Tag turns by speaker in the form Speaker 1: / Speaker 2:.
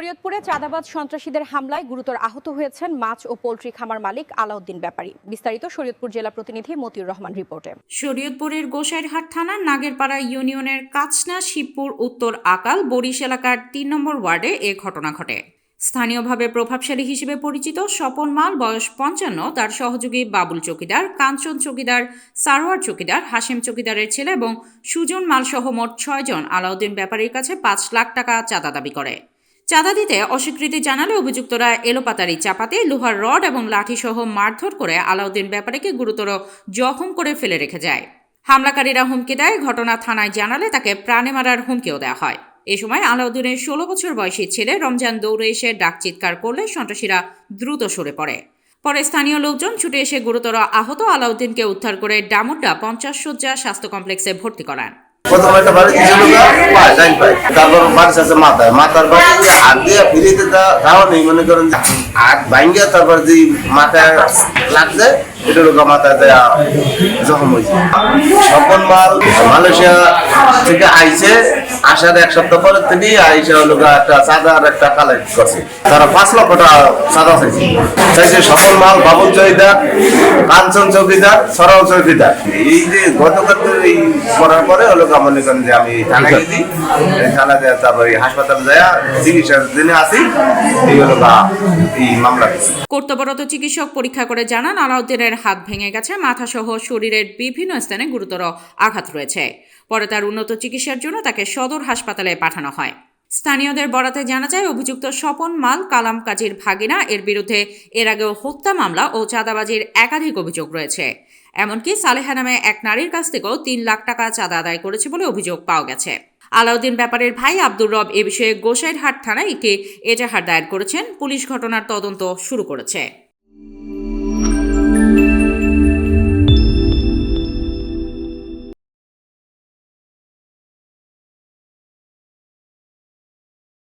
Speaker 1: শরীয়তপুরে চাঁদাবাজ সন্ত্রাসীদের হামলায় গুরুতর আহত হয়েছেন মাছ ও পোল্ট্রি খামার মালিক আলাউদ্দিন ব্যাপারী। বিস্তারিত শরীয়তপুর জেলা প্রতিনিধি মতিউর রহমান রিপোর্টে।
Speaker 2: শরীয়তপুরের গোসাইরহাট থানার নাগেরপাড়া ইউনিয়নের কাচনা শিবপুর উত্তর আকাল বরিশ এলাকার ৩ নম্বর ওয়ার্ডে এ ঘটনা ঘটে। স্থানীয়ভাবে প্রভাবশালী হিসেবে পরিচিত স্বপন মাল বয়স ৫৫, তার সহযোগী বাবুল চৌকিদার, কাঞ্চন চৌকিদার, সারোয়ার চৌকিদার, হাশেম চৌকিদারের ছেলে এবং সুজন মাল সহ মোট ৬ জন আলাউদ্দিন ব্যাপারীর কাছে ৫ লাখ টাকা চাঁদা দাবি করে। চাঁদা দিতে অস্বীকৃতি জানালে অভিযুক্তরা এলোপাতাড়ি চাপাতে লোহার রড এবং লাঠিসহ মারধর করে আলাউদ্দিন ব্যাপারীকে গুরুতর জখম করে ফেলে রেখে যায়। হামলাকারীরা হুমকি দেয়, ঘটনা থানায় জানালে তাকে প্রাণে মারার হুমকিও দেওয়া হয়। এ সময় আলাউদ্দিনের ১৬ বছর বয়সী ছেলে রমজান দৌড়ে এসে ডাক চিৎকার করলে সন্ত্রাসীরা দ্রুত সরে পড়ে। পরে স্থানীয় লোকজন ছুটে এসে গুরুতর আহত আলাউদ্দিনকে উদ্ধার করে ডামুড্ডা ৫০ শয্যা স্বাস্থ্য কমপ্লেক্সে ভর্তি করান।
Speaker 3: প্রথম একটা বাড়ি তারপর বাড়ি আছে মাথার হাত দিয়ে ফিরিতে যাওয়া নেই, মনে করেন হাত ভাঙ্গিয়া তারপর যে মাথায় লাগছে এটা লোক মাথায় দেয়া জখম হয়েছে। স্বপন মাল মালয়েশিয়া থেকে আইসে, আসার ১ সপ্তাহ পরে থেকে আইসা লোক একটা চাঁদার একটা কালেক্ট করছে। তারা ৫ লক্ষ টাকা চাঁদা চাইছে। স্বপন মাল, বাবুল চৌকিদার, কাঞ্চন চৌকিদার, সরাও চৌকিদার। এই যে গতকাল এই করার পরে হলো মনে করেন যে আমি থানায় গেছি, থানা দেওয়া তারপরে হাসপাতালে যাওয়া চিকিৎসার জন্য আসি, এই হলো এই মামলা।
Speaker 2: কর্তব্যরত চিকিৎসক পরীক্ষা করে জানান আলাউদ্দিনের হাত ভেঙে গেছে, মাথা সহ শরীরের বিভিন্ন স্থানে গুরুতর আঘাত রয়েছে। পরে তার উন্নত চিকিৎসার জন্য তাকে সদর হাসপাতালে পাঠানো হয়। স্থানীয়দের বরাতে জানা যায়, অভিযুক্ত স্বপন মাল কালাম কাজীর ভাগিনা। এর বিরুদ্ধে এর আগেও হত্যা মামলা ও চাঁদাবাজির একাধিক অভিযোগ রয়েছে। এমনকি সালেহা নামে এক নারীর কাছ থেকেও ৩ লাখ টাকা চাঁদা আদায় করেছে বলে অভিযোগ পাওয়া গেছে। আলাউদ্দিন ব্যাপারীর ভাই আব্দুর রব এ বিষয়ে গোসাইরহাট থানায় একটি এজাহার দায়ের করেছেন। পুলিশ ঘটনার তদন্ত শুরু করেছে।